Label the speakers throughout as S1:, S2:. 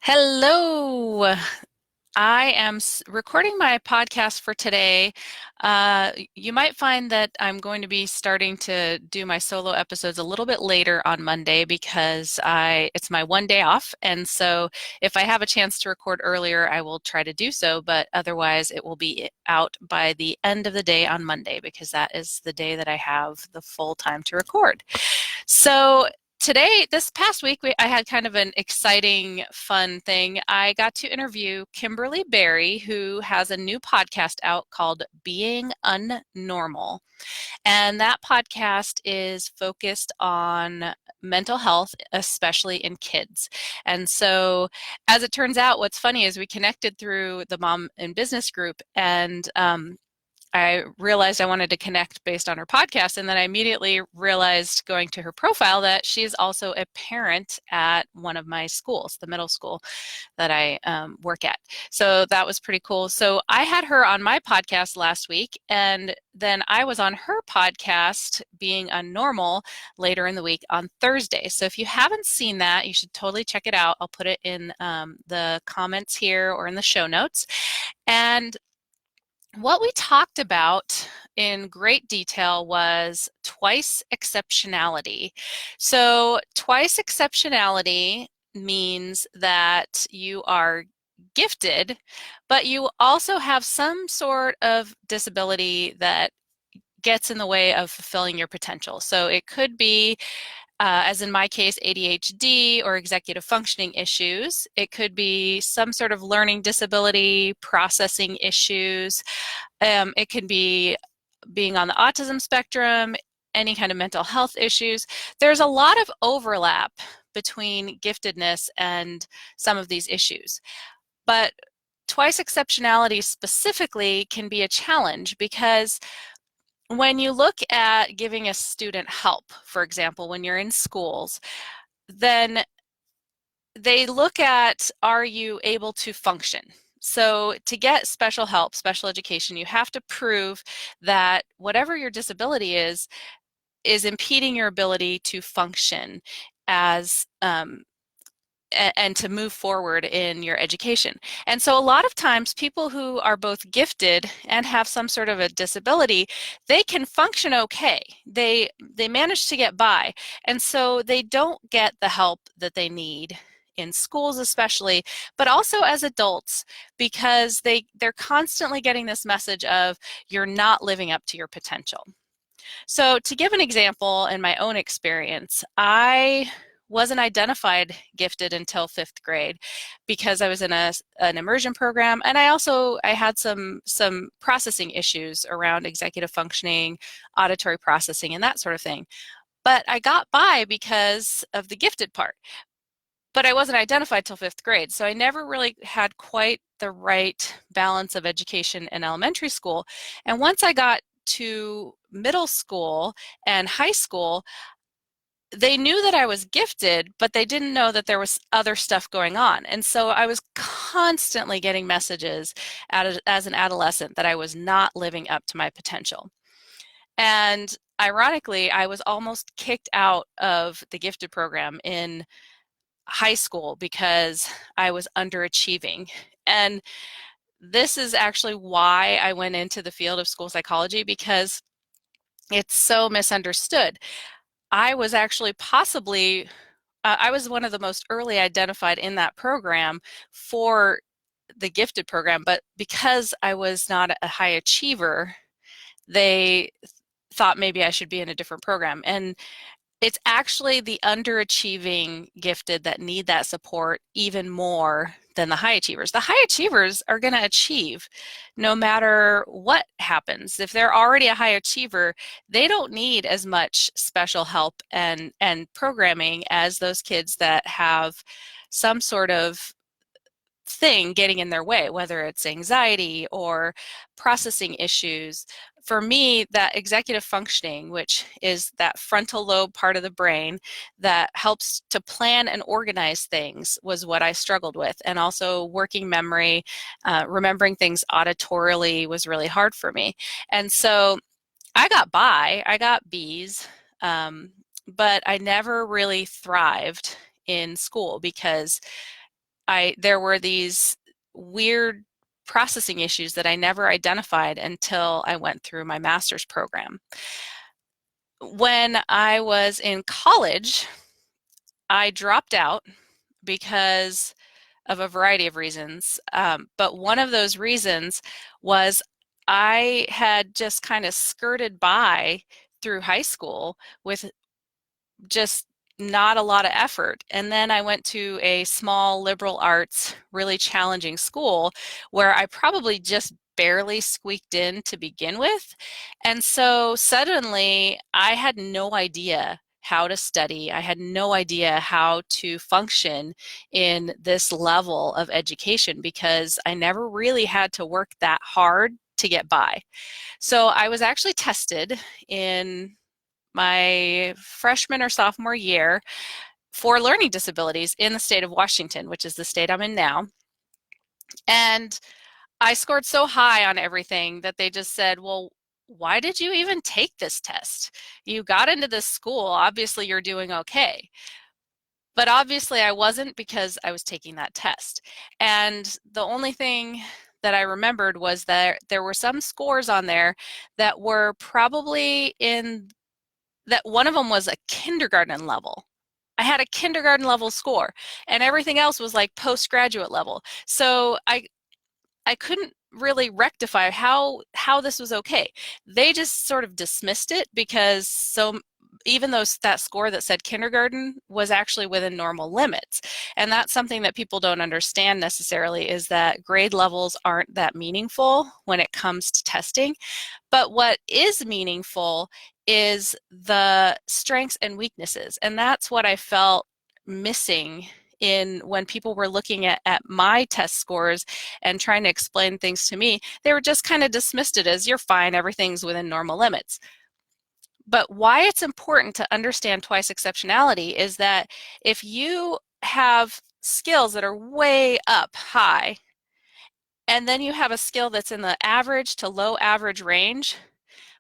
S1: Hello. I am recording my podcast for today. You might find that I'm going to be starting to do my solo episodes a little bit later on Monday because it's my one day off. And so if I have a chance to record earlier, I will try to do so, but otherwise it will be out by the end of the day on Monday because that is the day that I have the full time to record. So today, this past week, I had kind of an exciting, fun thing. I got to interview Kimberly Berry, who has a new podcast out called Being Unnormal. And that podcast is focused on mental health, especially in kids. And so, as it turns out, what's funny is we connected through the Mom in Business group, and I realized I wanted to connect based on her podcast, and then I immediately realized going to her profile that she is also a parent at one of my schools, the middle school that I work at. So that was pretty cool. So I had her on my podcast last week, and then I was on her podcast, Being Unnormal, later in the week on Thursday. So if you haven't seen that, you should totally check it out. I'll put it in the comments here or in the show notes. And what we talked about in great detail was twice exceptionality. So, twice exceptionality means that you are gifted, but you also have some sort of disability that gets in the way of fulfilling your potential. So, it could be as in my case, ADHD or executive functioning issues. It could be some sort of learning disability, processing issues. It can be being on the autism spectrum, any kind of mental health issues. There's a lot of overlap between giftedness and some of these issues. But twice exceptionality specifically can be a challenge because when you look at giving a student help, for example, when you're in schools, then they look at, are you able to function? So to get special help, special education, you have to prove that whatever your disability is impeding your ability to function as and to move forward in your education. And so a lot of times people who are both gifted and have some sort of a disability, they can function okay. They manage to get by. And so they don't get the help that they need in schools especially, but also as adults because they're constantly getting this message of you're not living up to your potential. So, to give an example in my own experience, I wasn't identified gifted until fifth grade because I was in an immersion program, and I had some processing issues around executive functioning, auditory processing, and that sort of thing. But I got by because of the gifted part. But I wasn't identified till fifth grade, so I never really had quite the right balance of education in elementary school. And once I got to middle school and high school, they knew that I was gifted, but they didn't know that there was other stuff going on. And so I was constantly getting messages as an adolescent that I was not living up to my potential. And ironically, I was almost kicked out of the gifted program in high school because I was underachieving. And this is actually why I went into the field of school psychology because it's so misunderstood. I was actually I was one of the most early identified in that program for the gifted program, but because I was not a high achiever, they thought maybe I should be in a different program. And it's actually the underachieving gifted that need that support even more than the high achievers. The high achievers are going to achieve no matter what happens. If they're already a high achiever, they don't need as much special help and programming as those kids that have some sort of thing getting in their way, whether it's anxiety or processing issues. For me, that executive functioning, which is that frontal lobe part of the brain that helps to plan and organize things, was what I struggled with. And also working memory, remembering things auditorily was really hard for me. And so I got by, I got B's, but I never really thrived in school because there were these weird processing issues that I never identified until I went through my master's program. When I was in college, I dropped out because of a variety of reasons. But one of those reasons was I had just kind of skirted by through high school with just not a lot of effort. And then I went to a small liberal arts, really challenging school where I probably just barely squeaked in to begin with. And so suddenly I had no idea how to study. I had no idea how to function in this level of education because I never really had to work that hard to get by. So I was actually tested in my freshman or sophomore year for learning disabilities in the state of Washington, which is the state I'm in now. And I scored so high on everything that they just said, well, why did you even take this test? You got into this school, obviously you're doing okay. But obviously I wasn't because I was taking that test. And the only thing that I remembered was that there were some scores on there that were probably in that one of them was a kindergarten level. I had a kindergarten level score and everything else was like postgraduate level. So I couldn't really rectify how this was okay. They just sort of dismissed it because even though that score that said kindergarten was actually within normal limits. And that's something that people don't understand necessarily is that grade levels aren't that meaningful when it comes to testing. But what is meaningful is the strengths and weaknesses. And that's what I felt missing in when people were looking at my test scores and trying to explain things to me. They were just kind of dismissed it as you're fine, everything's within normal limits. But why it's important to understand twice exceptionality is that if you have skills that are way up high, and then you have a skill that's in the average to low average range,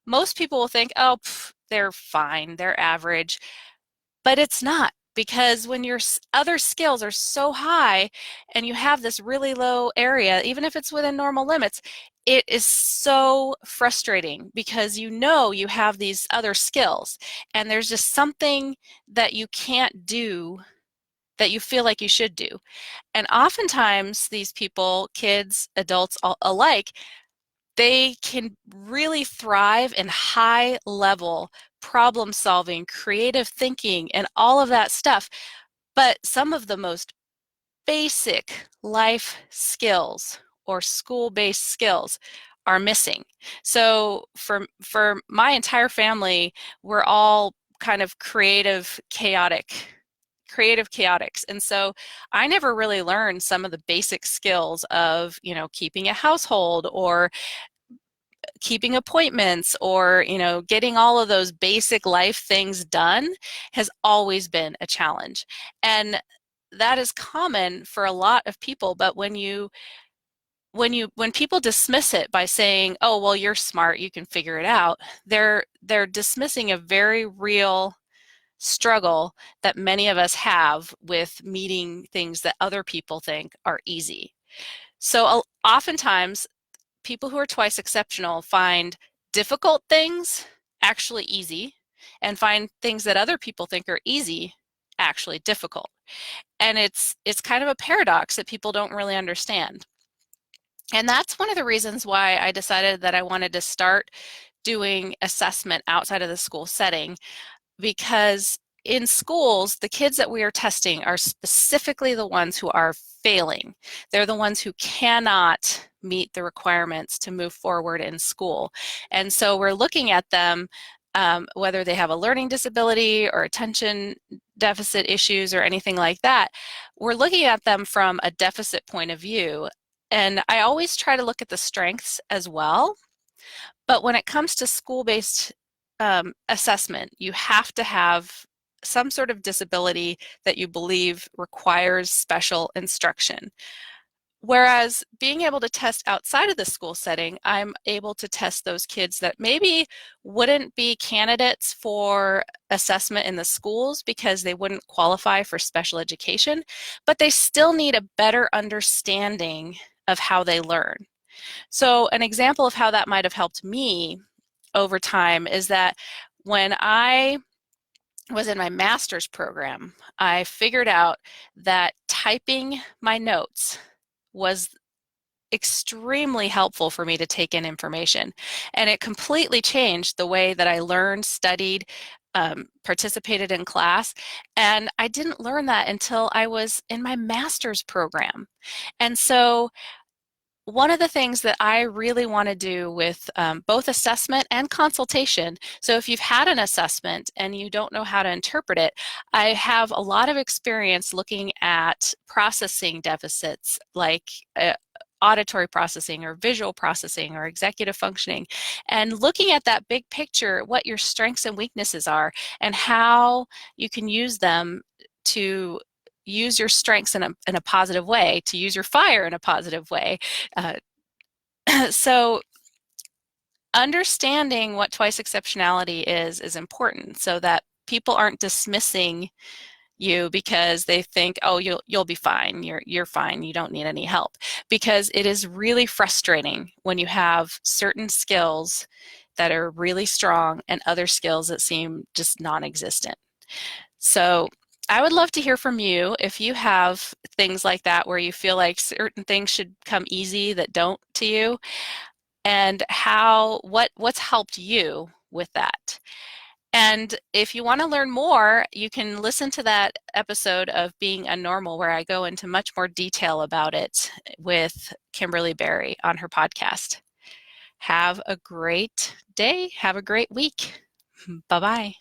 S1: most people will think, oh, they're fine, they're average. But it's not, because when your other skills are so high and you have this really low area, even if it's within normal limits, it is so frustrating because you know you have these other skills and there's just something that you can't do that you feel like you should do. And oftentimes these people, kids, adults alike, they can really thrive in high level problem solving, creative thinking, and all of that stuff. But some of the most basic life skills or school-based skills are missing. So for my entire family, we're all kind of creative chaotics. And so I never really learned some of the basic skills of, keeping a household or keeping appointments or getting all of those basic life things done has always been a challenge. And that is common for a lot of people, but when people dismiss it by saying, oh, well, you're smart, you can figure it out, they're dismissing a very real struggle that many of us have with meeting things that other people think are easy. So oftentimes people who are twice exceptional find difficult things actually easy and find things that other people think are easy actually difficult. And it's kind of a paradox that people don't really understand. And that's one of the reasons why I decided that I wanted to start doing assessment outside of the school setting, because in schools, the kids that we are testing are specifically the ones who are failing. They're the ones who cannot meet the requirements to move forward in school. And so we're looking at them, whether they have a learning disability or attention deficit issues or anything like that, we're looking at them from a deficit point of view. And I always try to look at the strengths as well. But when it comes to school-based assessment, you have to have some sort of disability that you believe requires special instruction. Whereas being able to test outside of the school setting, I'm able to test those kids that maybe wouldn't be candidates for assessment in the schools because they wouldn't qualify for special education, but they still need a better understanding of how they learn. So an example of how that might have helped me over time is that when I was in my master's program, I figured out that typing my notes was extremely helpful for me to take in information. And it completely changed the way that I learned, studied, participated in class. And I didn't learn that until I was in my master's program. And so one of the things that I really want to do with both assessment and consultation, so if you've had an assessment and you don't know how to interpret it, I have a lot of experience looking at processing deficits like auditory processing or visual processing or executive functioning, and looking at that big picture, what your strengths and weaknesses are and how you can use them to use your strengths in a positive way, to use your fire in a positive way. Uh, so understanding what twice exceptionality is important so that people aren't dismissing you because they think, oh, you'll be fine. You're fine. You don't need any help. Because it is really frustrating when you have certain skills that are really strong and other skills that seem just non-existent. So I would love to hear from you if you have things like that where you feel like certain things should come easy that don't to you, and what's helped you with that. And if you want to learn more, you can listen to that episode of Being Unnormal where I go into much more detail about it with Kimberly Berry on her podcast. Have a great day. Have a great week. Bye-bye.